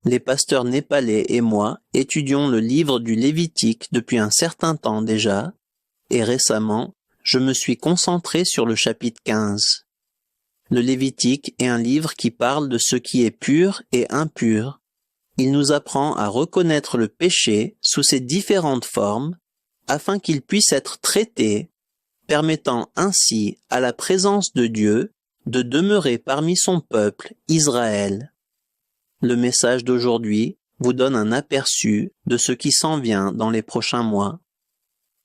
Les pasteurs népalais et moi étudions le livre du Lévitique depuis un certain temps déjà, et récemment, je me suis concentré sur le chapitre 15. Le Lévitique est un livre qui parle de ce qui est pur et impur. Il nous apprend à reconnaître le péché sous ses différentes formes, afin qu'il puisse être traité, permettant ainsi à la présence de Dieu de demeurer parmi son peuple, Israël. Le message d'aujourd'hui vous donne un aperçu de ce qui s'en vient dans les prochains mois.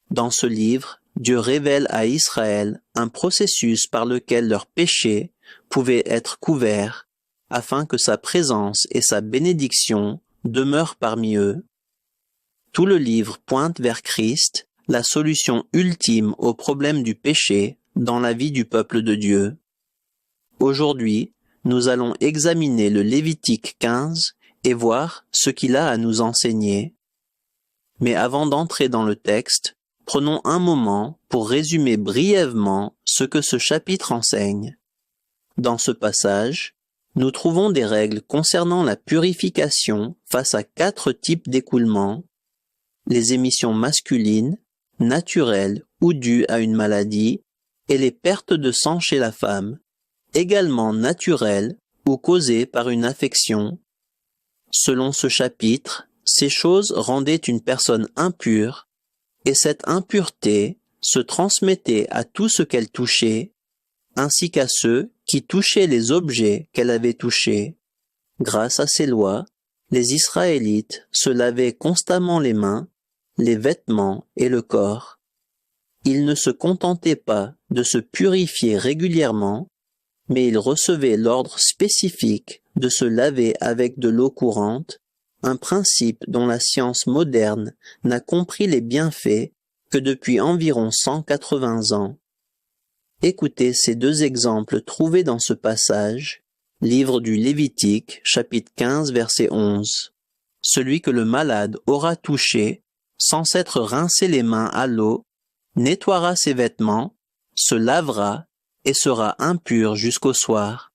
Dans ce livre, Dieu révèle à Israël un processus par lequel leurs péchés pouvaient être couverts, afin que sa présence et sa bénédiction demeurent parmi eux. Tout le livre pointe vers Christ, la solution ultime au problème du péché dans la vie du peuple de Dieu. Aujourd'hui, nous allons examiner le Lévitique 15 et voir ce qu'il a à nous enseigner. Mais avant d'entrer dans le texte, prenons un moment pour résumer brièvement ce que ce chapitre enseigne. Dans ce passage, nous trouvons des règles concernant la purification face à 4 types d'écoulements: les émissions masculines, naturelles ou dues à une maladie, et les pertes de sang chez la femme, également naturelles ou causées par une affection. Selon ce chapitre, ces choses rendaient une personne impure, et cette impureté se transmettait à tout ce qu'elle touchait, ainsi qu'à ceux qui touchaient les objets qu'elle avait touchés. Grâce à ces lois, les Israélites se lavaient constamment les mains, les vêtements et le corps. Ils ne se contentaient pas de se purifier régulièrement, mais ils recevaient l'ordre spécifique de se laver avec de l'eau courante, un principe dont la science moderne n'a compris les bienfaits que depuis environ 180 ans. Écoutez ces 2 exemples trouvés dans ce passage, livre du Lévitique, chapitre 15, verset 11. Celui que le malade aura touché, sans s'être rincé les mains à l'eau, nettoiera ses vêtements, se lavera et sera impur jusqu'au soir.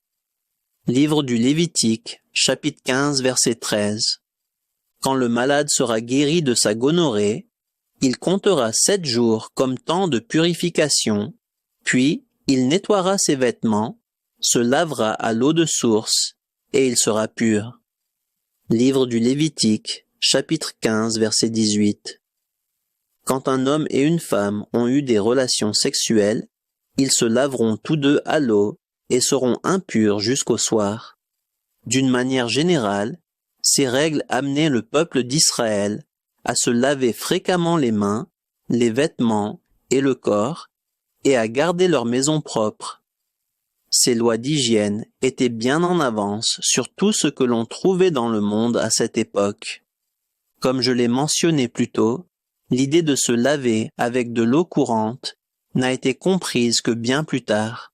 Livre du Lévitique, chapitre 15, verset 13. Quand le malade sera guéri de sa gonorrhée, il comptera 7 jours comme temps de purification, puis il nettoiera ses vêtements, se lavera à l'eau de source, et il sera pur. Livre du Lévitique, chapitre 15, verset 18. Quand un homme et une femme ont eu des relations sexuelles, ils se laveront tous deux à l'eau et seront impurs jusqu'au soir. D'une manière générale, ces règles amenaient le peuple d'Israël à se laver fréquemment les mains, les vêtements et le corps, et à garder leur maison propre. Ces lois d'hygiène étaient bien en avance sur tout ce que l'on trouvait dans le monde à cette époque. Comme je l'ai mentionné plus tôt, l'idée de se laver avec de l'eau courante n'a été comprise que bien plus tard.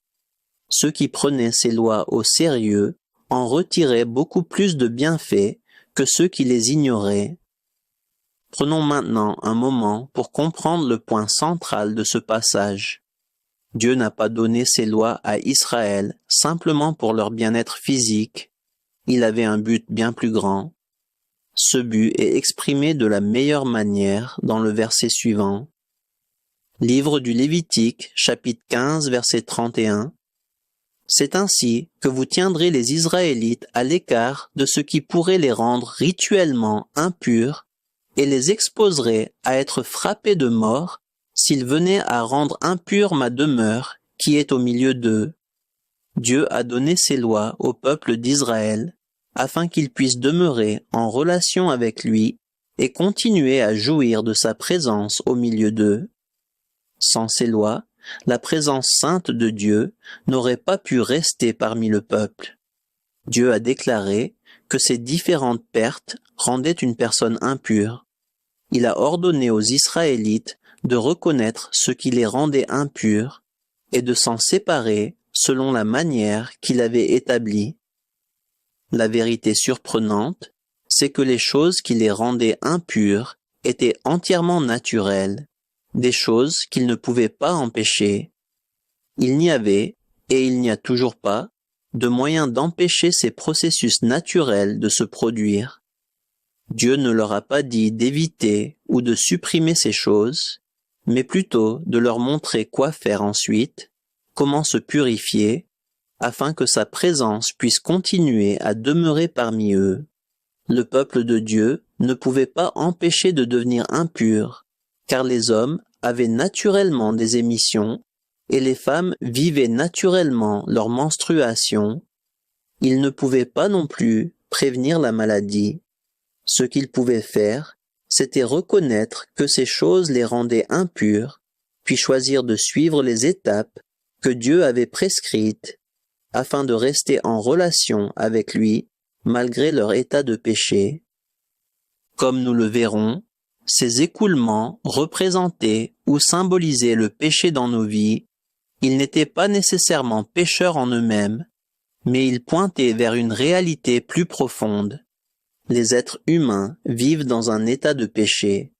Ceux qui prenaient ces lois au sérieux en retiraient beaucoup plus de bienfaits que ceux qui les ignoraient. Prenons maintenant un moment pour comprendre le point central de ce passage. Dieu n'a pas donné ces lois à Israël simplement pour leur bien-être physique. Il avait un but bien plus grand. Ce but est exprimé de la meilleure manière dans le verset suivant. Livre du Lévitique, chapitre 15, verset 31. C'est ainsi que vous tiendrez les Israélites à l'écart de ce qui pourrait les rendre rituellement impurs et les exposerait à être frappés de mort s'ils venaient à rendre impure ma demeure qui est au milieu d'eux. Dieu a donné ces lois au peuple d'Israël afin qu'ils puissent demeurer en relation avec lui et continuer à jouir de sa présence au milieu d'eux. Sans ces lois, la présence sainte de Dieu n'aurait pas pu rester parmi le peuple. Dieu a déclaré que ces différentes pertes rendaient une personne impure. Il a ordonné aux Israélites de reconnaître ce qui les rendait impurs et de s'en séparer selon la manière qu'il avait établie. La vérité surprenante, c'est que les choses qui les rendaient impurs étaient entièrement naturelles, des choses qu'ils ne pouvaient pas empêcher. Il n'y avait, et il n'y a toujours pas, de moyen d'empêcher ces processus naturels de se produire. Dieu ne leur a pas dit d'éviter ou de supprimer ces choses, mais plutôt de leur montrer quoi faire ensuite, comment se purifier, afin que sa présence puisse continuer à demeurer parmi eux. Le peuple de Dieu ne pouvait pas empêcher de devenir impur, car les hommes avaient naturellement des émissions et les femmes vivaient naturellement leur menstruation. Ils ne pouvaient pas non plus prévenir la maladie. Ce qu'ils pouvaient faire, c'était reconnaître que ces choses les rendaient impurs, puis choisir de suivre les étapes que Dieu avait prescrites afin de rester en relation avec lui malgré leur état de péché. Comme nous le verrons, ces écoulements représentaient ou symbolisaient le péché dans nos vies. Ils n'étaient pas nécessairement pécheurs en eux-mêmes, mais ils pointaient vers une réalité plus profonde. Les êtres humains vivent dans un état de péché.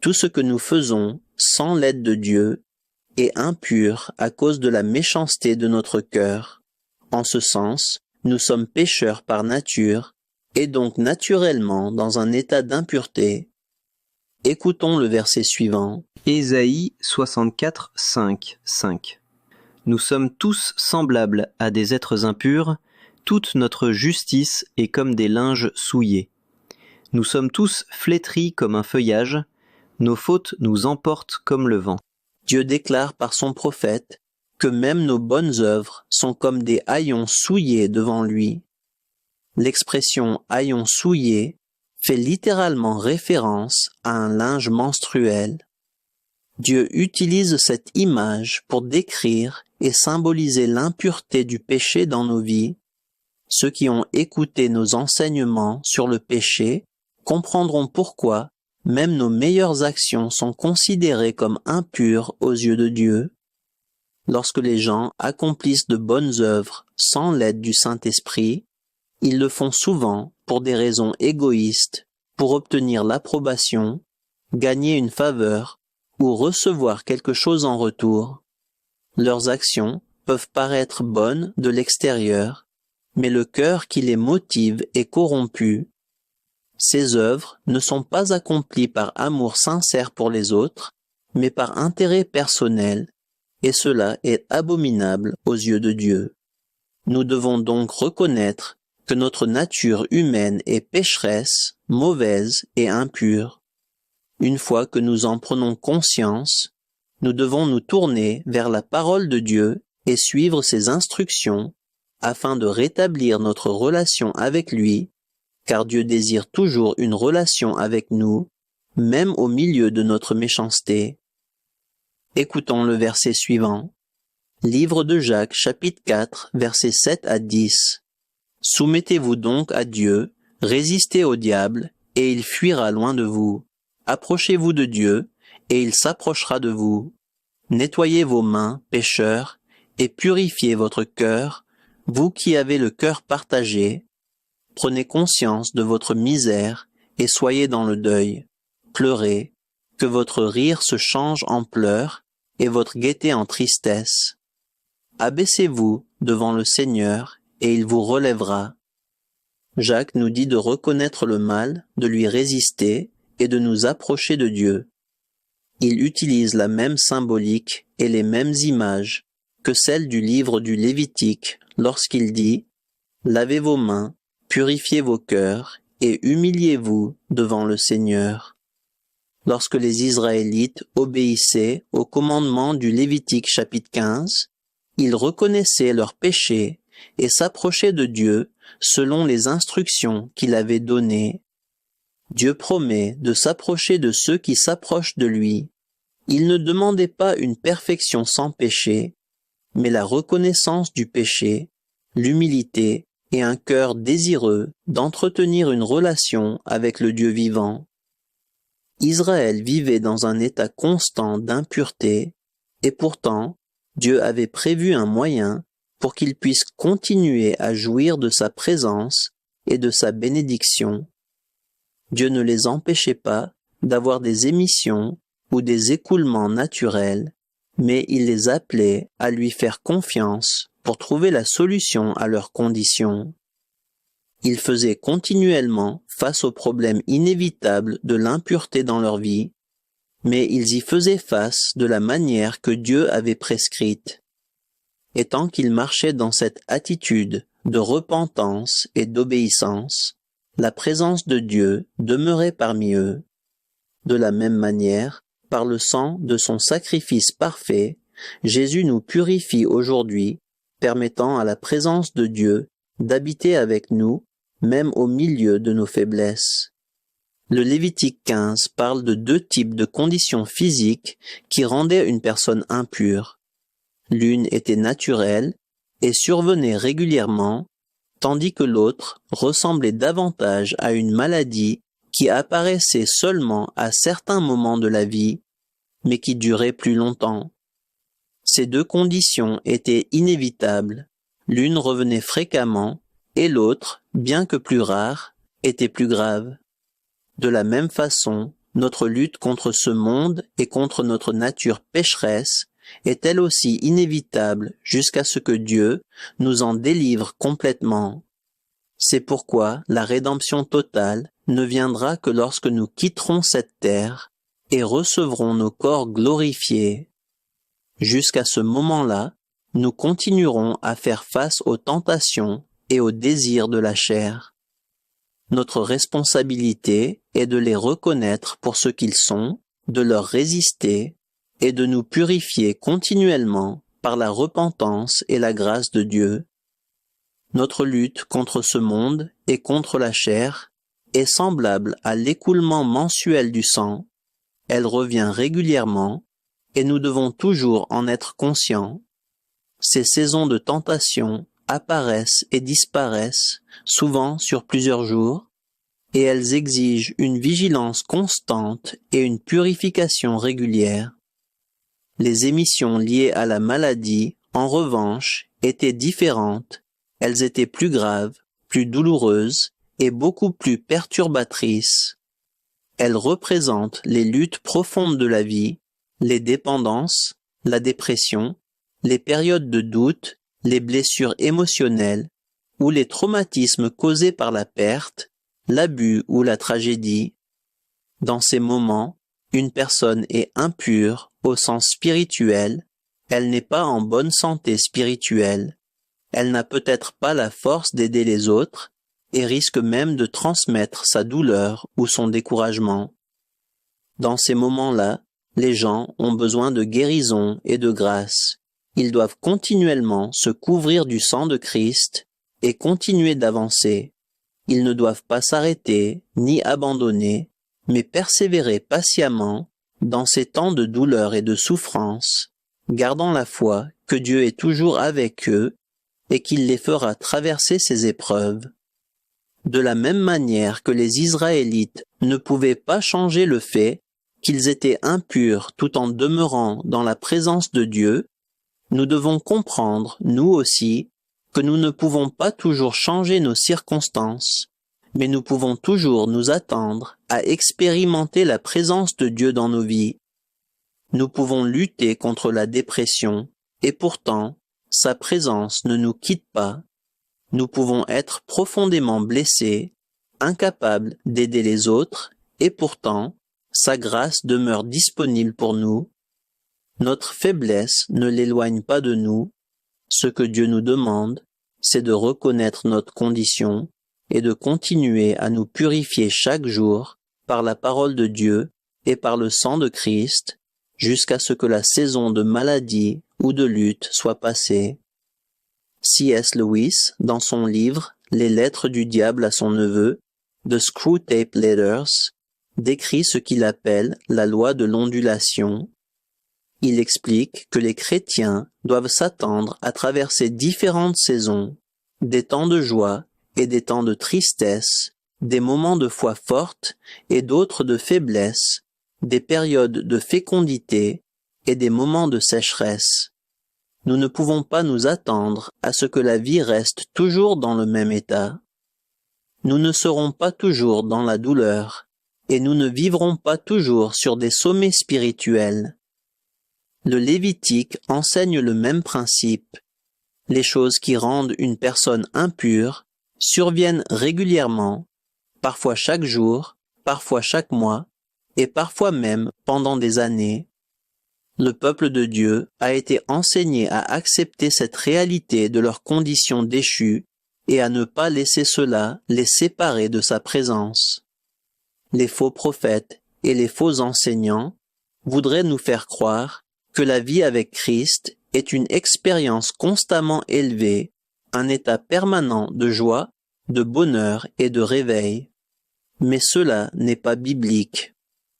Tout ce que nous faisons sans l'aide de Dieu est impur à cause de la méchanceté de notre cœur. En ce sens, nous sommes pécheurs par nature et donc naturellement dans un état d'impureté. Écoutons le verset suivant. Ésaïe 64, 5. Nous sommes tous semblables à des êtres impurs, toute notre justice est comme des linges souillés. Nous sommes tous flétris comme un feuillage, nos fautes nous emportent comme le vent. Dieu déclare par son prophète que même nos bonnes œuvres sont comme des haillons souillés devant lui. L'expression haillons souillés fait littéralement référence à un linge menstruel. Dieu utilise cette image pour décrire et symboliser l'impureté du péché dans nos vies. Ceux qui ont écouté nos enseignements sur le péché comprendront pourquoi même nos meilleures actions sont considérées comme impures aux yeux de Dieu. Lorsque les gens accomplissent de bonnes œuvres sans l'aide du Saint-Esprit, ils le font souvent pour des raisons égoïstes, pour obtenir l'approbation, gagner une faveur ou recevoir quelque chose en retour. Leurs actions peuvent paraître bonnes de l'extérieur, mais le cœur qui les motive est corrompu. Ces œuvres ne sont pas accomplies par amour sincère pour les autres, mais par intérêt personnel, et cela est abominable aux yeux de Dieu. Nous devons donc reconnaître que notre nature humaine est pécheresse, mauvaise et impure. Une fois que nous en prenons conscience, nous devons nous tourner vers la parole de Dieu et suivre ses instructions afin de rétablir notre relation avec lui, car Dieu désire toujours une relation avec nous, même au milieu de notre méchanceté. Écoutons le verset suivant. Livre de Jacques, chapitre 4, versets 7 à 10. Soumettez-vous donc à Dieu, résistez au diable, et il fuira loin de vous. Approchez-vous de Dieu, et il s'approchera de vous. Nettoyez vos mains, pécheurs, et purifiez votre cœur, vous qui avez le cœur partagé. Prenez conscience de votre misère, et soyez dans le deuil. Pleurez, que votre rire se change en pleurs, et votre gaieté en tristesse. Abaissez-vous devant le Seigneur, et il vous relèvera. Jacques nous dit de reconnaître le mal, de lui résister et de nous approcher de Dieu. Il utilise la même symbolique et les mêmes images que celles du livre du Lévitique lorsqu'il dit « Lavez vos mains, purifiez vos cœurs et humiliez-vous devant le Seigneur ». Lorsque les Israélites obéissaient au commandement du Lévitique chapitre 15, ils reconnaissaient leurs péchés et s'approchaient de Dieu selon les instructions qu'il avait données. Dieu promet de s'approcher de ceux qui s'approchent de lui. Il ne demandait pas une perfection sans péché, mais la reconnaissance du péché, l'humilité et un cœur désireux d'entretenir une relation avec le Dieu vivant. Israël vivait dans un état constant d'impureté, et pourtant, Dieu avait prévu un moyen pour qu'ils puissent continuer à jouir de sa présence et de sa bénédiction. Dieu ne les empêchait pas d'avoir des émissions ou des écoulements naturels, mais il les appelait à lui faire confiance pour trouver la solution à leurs conditions. Ils faisaient continuellement face aux problèmes inévitables de l'impureté dans leur vie, mais ils y faisaient face de la manière que Dieu avait prescrite. Et tant qu'ils marchaient dans cette attitude de repentance et d'obéissance, la présence de Dieu demeurait parmi eux. De la même manière, par le sang de son sacrifice parfait, Jésus nous purifie aujourd'hui, permettant à la présence de Dieu d'habiter avec nous, même au milieu de nos faiblesses. Le Lévitique 15 parle de 2 types de conditions physiques qui rendaient une personne impure. L'une était naturelle et survenait régulièrement, tandis que l'autre ressemblait davantage à une maladie qui apparaissait seulement à certains moments de la vie, mais qui durait plus longtemps. Ces 2 conditions étaient inévitables. L'une revenait fréquemment et l'autre, bien que plus rare, était plus grave. De la même façon, notre lutte contre ce monde et contre notre nature pécheresse est elle aussi inévitable jusqu'à ce que Dieu nous en délivre complètement. C'est pourquoi la rédemption totale ne viendra que lorsque nous quitterons cette terre et recevrons nos corps glorifiés. Jusqu'à ce moment-là, nous continuerons à faire face aux tentations et aux désirs de la chair. Notre responsabilité est de les reconnaître pour ce qu'ils sont, de leur résister et de nous purifier continuellement par la repentance et la grâce de Dieu. Notre lutte contre ce monde et contre la chair est semblable à l'écoulement mensuel du sang. Elle revient régulièrement et nous devons toujours en être conscients. Ces saisons de tentation apparaissent et disparaissent, souvent sur plusieurs jours, et elles exigent une vigilance constante et une purification régulière. Les émissions liées à la maladie, en revanche, étaient différentes. Elles étaient plus graves, plus douloureuses et beaucoup plus perturbatrices. Elles représentent les luttes profondes de la vie, les dépendances, la dépression, les périodes de doute, les blessures émotionnelles ou les traumatismes causés par la perte, l'abus ou la tragédie. Dans ces moments, une personne est impure au sens spirituel, elle n'est pas en bonne santé spirituelle, elle n'a peut-être pas la force d'aider les autres et risque même de transmettre sa douleur ou son découragement. Dans ces moments-là, les gens ont besoin de guérison et de grâce. Ils doivent continuellement se couvrir du sang de Christ et continuer d'avancer. Ils ne doivent pas s'arrêter ni abandonner, mais persévérer patiemment dans ces temps de douleur et de souffrance, gardant la foi que Dieu est toujours avec eux et qu'il les fera traverser ces épreuves. De la même manière que les Israélites ne pouvaient pas changer le fait qu'ils étaient impurs tout en demeurant dans la présence de Dieu, nous devons comprendre, nous aussi, que nous ne pouvons pas toujours changer nos circonstances, mais nous pouvons toujours nous attendre à expérimenter la présence de Dieu dans nos vies. Nous pouvons lutter contre la dépression, et pourtant, sa présence ne nous quitte pas. Nous pouvons être profondément blessés, incapables d'aider les autres, et pourtant, sa grâce demeure disponible pour nous. Notre faiblesse ne l'éloigne pas de nous. Ce que Dieu nous demande, c'est de reconnaître notre condition et de continuer à nous purifier chaque jour par la parole de Dieu et par le sang de Christ, jusqu'à ce que la saison de maladie ou de lutte soit passée. C.S. Lewis, dans son livre « Les lettres du diable à son neveu » The Screwtape Letters, décrit ce qu'il appelle la loi de l'ondulation. Il explique que les chrétiens doivent s'attendre à traverser différentes saisons, des temps de joie et des temps de tristesse, des moments de foi forte et d'autres de faiblesse, des périodes de fécondité et des moments de sécheresse. Nous ne pouvons pas nous attendre à ce que la vie reste toujours dans le même état. Nous ne serons pas toujours dans la douleur, et nous ne vivrons pas toujours sur des sommets spirituels. Le Lévitique enseigne le même principe. Les choses qui rendent une personne impure surviennent régulièrement, parfois chaque jour, parfois chaque mois, et parfois même pendant des années, le peuple de Dieu a été enseigné à accepter cette réalité de leur condition déchue et à ne pas laisser cela les séparer de sa présence. Les faux prophètes et les faux enseignants voudraient nous faire croire que la vie avec Christ est une expérience constamment élevée, un état permanent de joie, de bonheur et de réveil. Mais cela n'est pas biblique.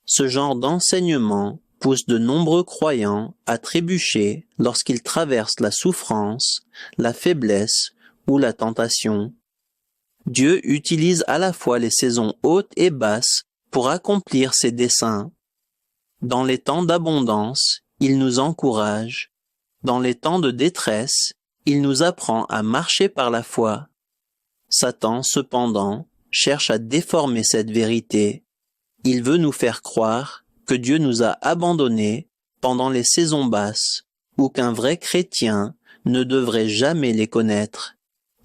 Ce genre d'enseignement pousse de nombreux croyants à trébucher lorsqu'ils traversent la souffrance, la faiblesse ou la tentation. Dieu utilise à la fois les saisons hautes et basses pour accomplir ses desseins. Dans les temps d'abondance, il nous encourage. Dans les temps de détresse, il nous apprend à marcher par la foi. Satan, cependant, cherche à déformer cette vérité. Il veut nous faire croire que Dieu nous a abandonnés pendant les saisons basses, ou qu'un vrai chrétien ne devrait jamais les connaître.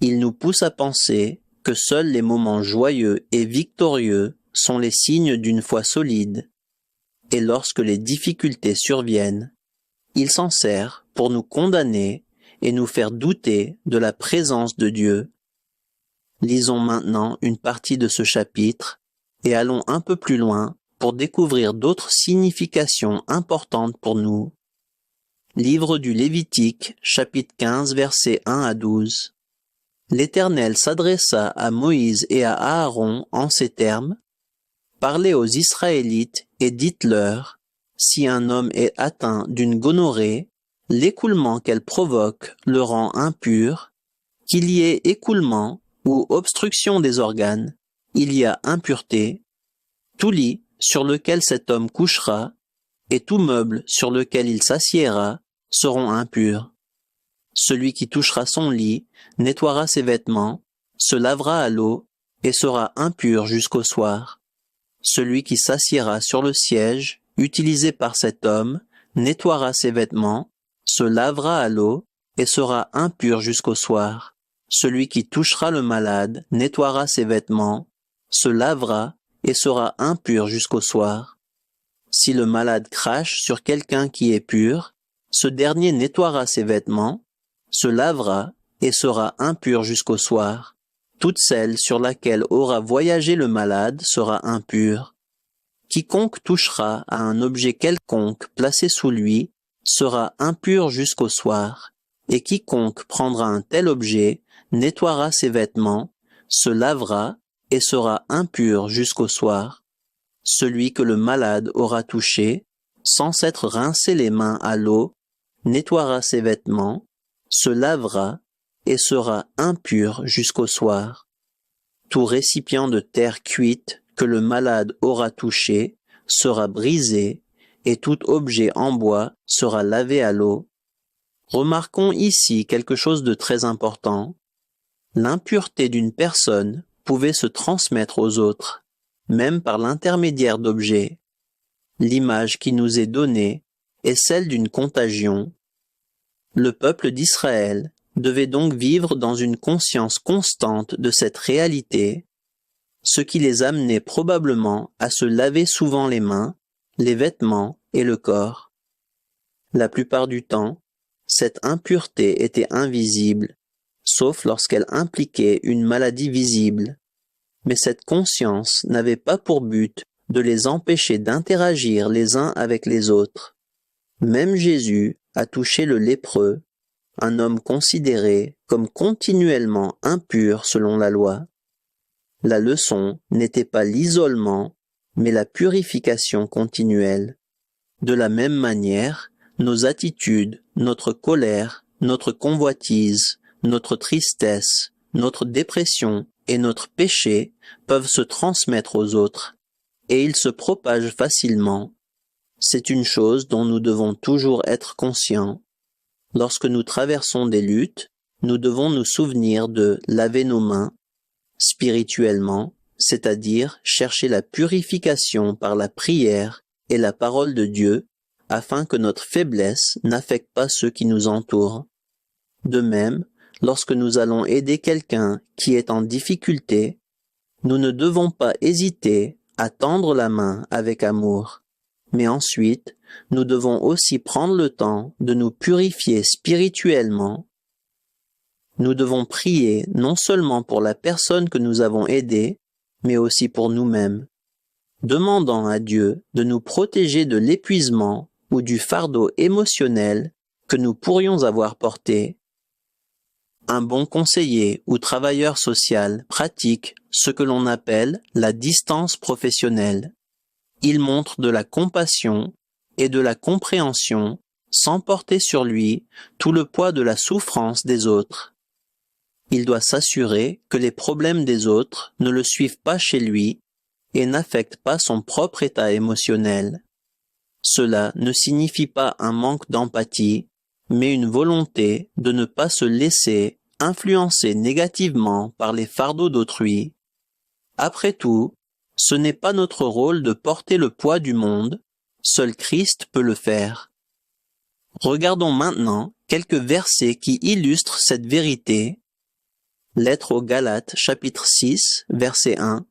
Il nous pousse à penser que seuls les moments joyeux et victorieux sont les signes d'une foi solide. Et lorsque les difficultés surviennent, il s'en sert pour nous condamner et nous faire douter de la présence de Dieu. Lisons maintenant une partie de ce chapitre et allons un peu plus loin pour découvrir d'autres significations importantes pour nous. Livre du Lévitique, chapitre 15, versets 1 à 12. L'Éternel s'adressa à Moïse et à Aaron en ces termes. Parlez aux Israélites et dites-leur, si un homme est atteint d'une gonorrhée, l'écoulement qu'elle provoque le rend impur, qu'il y ait écoulement ou obstruction des organes, il y a impureté, tout lit sur lequel cet homme couchera, et tout meuble sur lequel il s'assiera, seront impurs. Celui qui touchera son lit nettoiera ses vêtements, se lavera à l'eau, et sera impur jusqu'au soir. Celui qui s'assiera sur le siège utilisé par cet homme nettoiera ses vêtements, se lavera à l'eau, et sera impur jusqu'au soir. Celui qui touchera le malade nettoiera ses vêtements, se lavera et sera impur jusqu'au soir. Si le malade crache sur quelqu'un qui est pur, ce dernier nettoiera ses vêtements, se lavera et sera impur jusqu'au soir. Toute celle sur laquelle aura voyagé le malade sera impure. Quiconque touchera à un objet quelconque placé sous lui sera impur jusqu'au soir, et quiconque prendra un tel objet nettoiera ses vêtements, se lavera et sera impur jusqu'au soir. Celui que le malade aura touché, sans s'être rincé les mains à l'eau, nettoiera ses vêtements, se lavera et sera impur jusqu'au soir. Tout récipient de terre cuite que le malade aura touché sera brisé, et tout objet en bois sera lavé à l'eau. Remarquons ici quelque chose de très important. L'impureté d'une personne pouvait se transmettre aux autres, même par l'intermédiaire d'objets. L'image qui nous est donnée est celle d'une contagion. Le peuple d'Israël devait donc vivre dans une conscience constante de cette réalité, ce qui les amenait probablement à se laver souvent les mains, les vêtements et le corps. La plupart du temps, cette impureté était invisible, sauf lorsqu'elle impliquait une maladie visible. Mais cette conscience n'avait pas pour but de les empêcher d'interagir les uns avec les autres. Même Jésus a touché le lépreux, un homme considéré comme continuellement impur selon la loi. La leçon n'était pas l'isolement, mais la purification continuelle. De la même manière, nos attitudes, notre colère, notre convoitise, notre tristesse, notre dépression et notre péché peuvent se transmettre aux autres, et ils se propagent facilement. C'est une chose dont nous devons toujours être conscients. Lorsque nous traversons des luttes, nous devons nous souvenir de laver nos mains, spirituellement, c'est-à-dire chercher la purification par la prière et la parole de Dieu, afin que notre faiblesse n'affecte pas ceux qui nous entourent. De même, lorsque nous allons aider quelqu'un qui est en difficulté, nous ne devons pas hésiter à tendre la main avec amour, mais ensuite, nous devons aussi prendre le temps de nous purifier spirituellement. Nous devons prier non seulement pour la personne que nous avons aidée, mais aussi pour nous-mêmes, demandant à Dieu de nous protéger de l'épuisement ou du fardeau émotionnel que nous pourrions avoir porté. Un bon conseiller ou travailleur social pratique ce que l'on appelle la distance professionnelle. Il montre de la compassion et de la compréhension sans porter sur lui tout le poids de la souffrance des autres. Il doit s'assurer que les problèmes des autres ne le suivent pas chez lui et n'affectent pas son propre état émotionnel. Cela ne signifie pas un manque d'empathie, mais une volonté de ne pas se laisser influencer négativement par les fardeaux d'autrui. Après tout, ce n'est pas notre rôle de porter le poids du monde, seul Christ peut le faire. Regardons maintenant quelques versets qui illustrent cette vérité. Lettre aux Galates, chapitre 6, verset 1.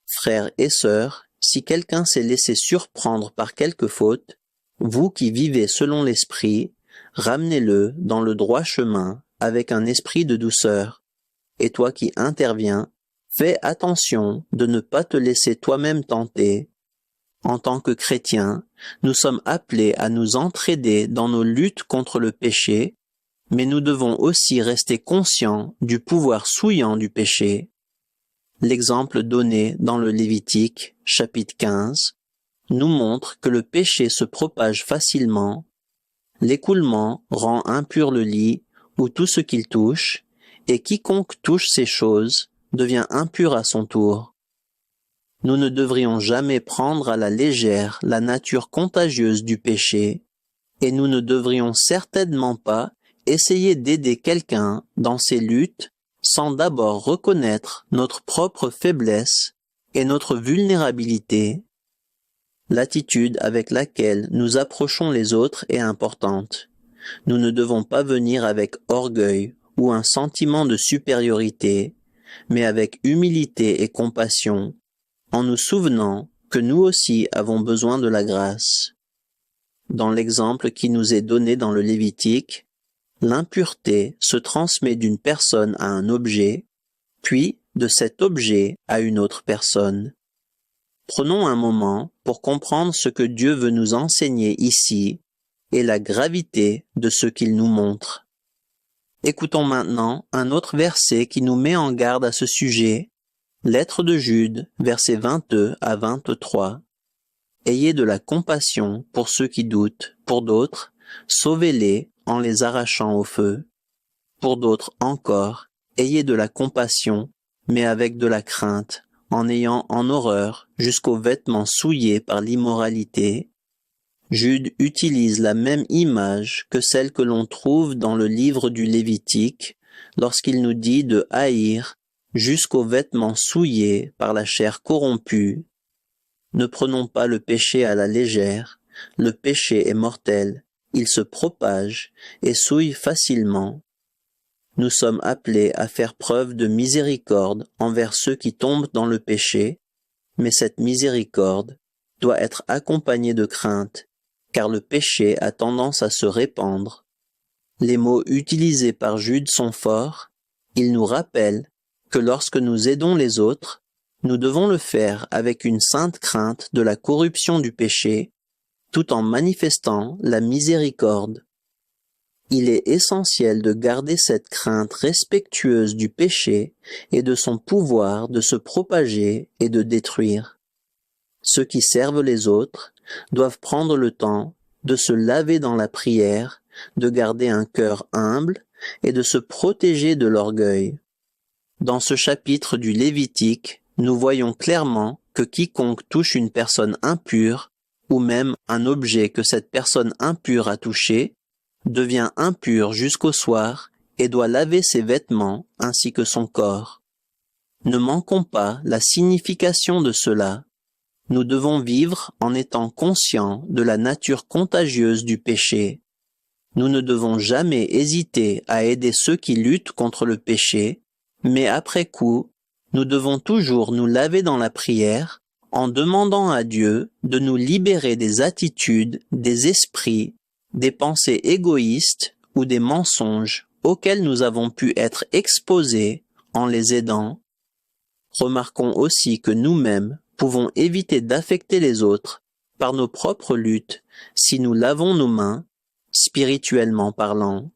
Frères et sœurs, si quelqu'un s'est laissé surprendre par quelque faute, vous qui vivez selon l'esprit, ramenez-le dans le droit chemin avec un esprit de douceur. Et toi qui interviens, fais attention de ne pas te laisser toi-même tenter. En tant que chrétiens, nous sommes appelés à nous entraider dans nos luttes contre le péché, mais nous devons aussi rester conscients du pouvoir souillant du péché. L'exemple donné dans le Lévitique, chapitre 15, nous montre que le péché se propage facilement. L'écoulement rend impur le lit ou tout ce qu'il touche, et quiconque touche ces choses devient impur à son tour. Nous ne devrions jamais prendre à la légère la nature contagieuse du péché, et nous ne devrions certainement pas essayer d'aider quelqu'un dans ses luttes sans d'abord reconnaître notre propre faiblesse et notre vulnérabilité. L'attitude avec laquelle nous approchons les autres est importante. Nous ne devons pas venir avec orgueil ou un sentiment de supériorité, mais avec humilité et compassion, en nous souvenant que nous aussi avons besoin de la grâce. Dans l'exemple qui nous est donné dans le Lévitique, l'impureté se transmet d'une personne à un objet, puis de cet objet à une autre personne. Prenons un moment pour comprendre ce que Dieu veut nous enseigner ici et la gravité de ce qu'il nous montre. Écoutons maintenant un autre verset qui nous met en garde à ce sujet. Lettre de Jude, versets 22 à 23. Ayez de la compassion pour ceux qui doutent, pour d'autres, sauvez-les en les arrachant au feu. Pour d'autres encore, ayez de la compassion, mais avec de la crainte, en ayant en horreur jusqu'aux vêtements souillés par l'immoralité. Jude utilise la même image que celle que l'on trouve dans le livre du Lévitique, lorsqu'il nous dit de haïr jusqu'aux vêtements souillés par la chair corrompue. Ne prenons pas le péché à la légère, le péché est mortel, il se propage et souille facilement. Nous sommes appelés à faire preuve de miséricorde envers ceux qui tombent dans le péché, mais cette miséricorde doit être accompagnée de crainte, car le péché a tendance à se répandre. Les mots utilisés par Jude sont forts, ils nous rappellent que lorsque nous aidons les autres, nous devons le faire avec une sainte crainte de la corruption du péché, tout en manifestant la miséricorde. Il est essentiel de garder cette crainte respectueuse du péché et de son pouvoir de se propager et de détruire. Ceux qui servent les autres doivent prendre le temps de se laver dans la prière, de garder un cœur humble et de se protéger de l'orgueil. Dans ce chapitre du Lévitique, nous voyons clairement que quiconque touche une personne impure, ou même un objet que cette personne impure a touché, devient impur jusqu'au soir et doit laver ses vêtements ainsi que son corps. Ne manquons pas la signification de cela. Nous devons vivre en étant conscients de la nature contagieuse du péché. Nous ne devons jamais hésiter à aider ceux qui luttent contre le péché, mais après coup, nous devons toujours nous laver dans la prière en demandant à Dieu de nous libérer des attitudes, des esprits, des pensées égoïstes ou des mensonges auxquels nous avons pu être exposés en les aidant. Remarquons aussi que nous-mêmes pouvons éviter d'affecter les autres par nos propres luttes si nous lavons nos mains, spirituellement parlant.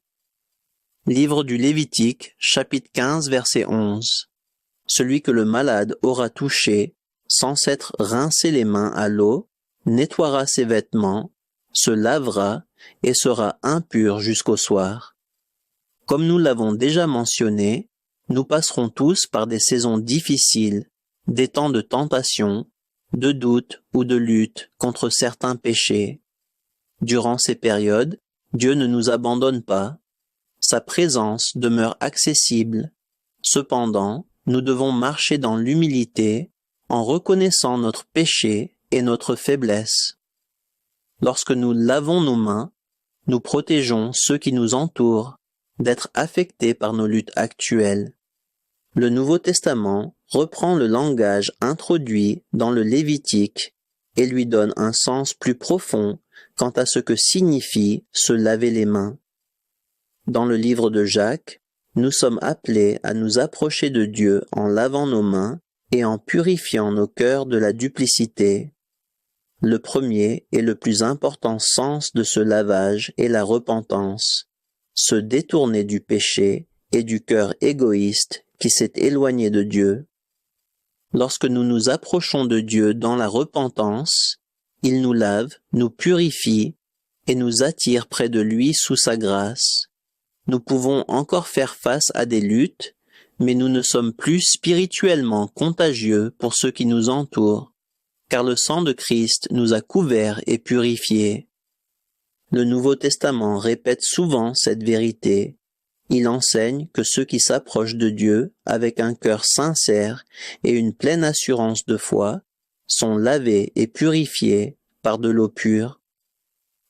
Livre du Lévitique, chapitre 15, verset 11. Celui que le malade aura touché, sans s'être rincé les mains à l'eau, nettoiera ses vêtements, se lavera et sera impur jusqu'au soir. Comme nous l'avons déjà mentionné, nous passerons tous par des saisons difficiles, des temps de tentation, de doute ou de lutte contre certains péchés. Durant ces périodes, Dieu ne nous abandonne pas. Sa présence demeure accessible. Cependant, nous devons marcher dans l'humilité en reconnaissant notre péché et notre faiblesse. Lorsque nous lavons nos mains, nous protégeons ceux qui nous entourent d'être affectés par nos luttes actuelles. Le Nouveau Testament reprend le langage introduit dans le Lévitique et lui donne un sens plus profond quant à ce que signifie se laver les mains. Dans le livre de Jacques, nous sommes appelés à nous approcher de Dieu en lavant nos mains et en purifiant nos cœurs de la duplicité. Le premier et le plus important sens de ce lavage est la repentance, se détourner du péché et du cœur égoïste qui s'est éloigné de Dieu. Lorsque nous nous approchons de Dieu dans la repentance, il nous lave, nous purifie et nous attire près de lui sous sa grâce. Nous pouvons encore faire face à des luttes, mais nous ne sommes plus spirituellement contagieux pour ceux qui nous entourent, car le sang de Christ nous a couverts et purifiés. Le Nouveau Testament répète souvent cette vérité. Il enseigne que ceux qui s'approchent de Dieu avec un cœur sincère et une pleine assurance de foi sont lavés et purifiés par de l'eau pure.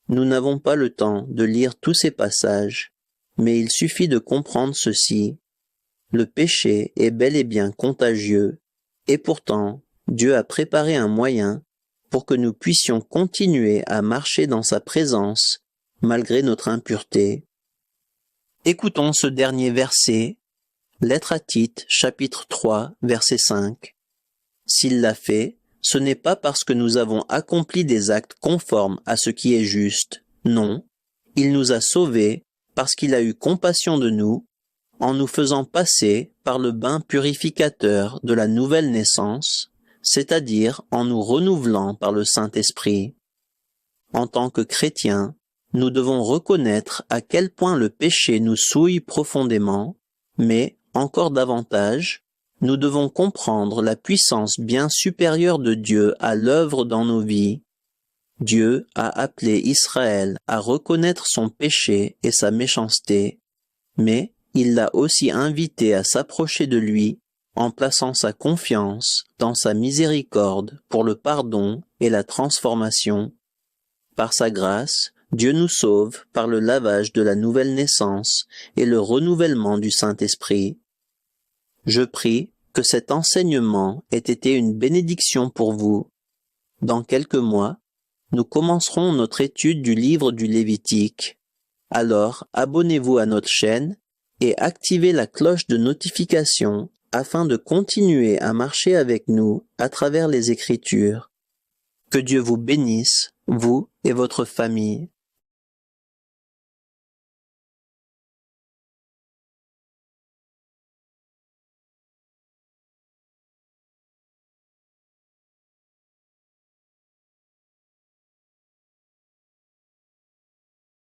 Nous n'avons pas le temps de lire tous ces passages, mais il suffit de comprendre ceci. Le péché est bel et bien contagieux, et pourtant Dieu a préparé un moyen pour que nous puissions continuer à marcher dans sa présence malgré notre impureté. Écoutons ce dernier verset, Lettre à Tite, chapitre 3, verset 5. S'il l'a fait, ce n'est pas parce que nous avons accompli des actes conformes à ce qui est juste. Non, il nous a sauvés parce qu'il a eu compassion de nous en nous faisant passer par le bain purificateur de la nouvelle naissance, c'est-à-dire en nous renouvelant par le Saint-Esprit. En tant que chrétiens, nous devons reconnaître à quel point le péché nous souille profondément, mais, encore davantage, nous devons comprendre la puissance bien supérieure de Dieu à l'œuvre dans nos vies. Dieu a appelé Israël à reconnaître son péché et sa méchanceté, mais il l'a aussi invité à s'approcher de lui en plaçant sa confiance dans sa miséricorde pour le pardon et la transformation. Par sa grâce, Dieu nous sauve par le lavage de la nouvelle naissance et le renouvellement du Saint-Esprit. Je prie que cet enseignement ait été une bénédiction pour vous. Dans quelques mois, nous commencerons notre étude du livre du Lévitique. Alors, abonnez-vous à notre chaîne et activez la cloche de notification afin de continuer à marcher avec nous à travers les Écritures. Que Dieu vous bénisse, vous et votre famille.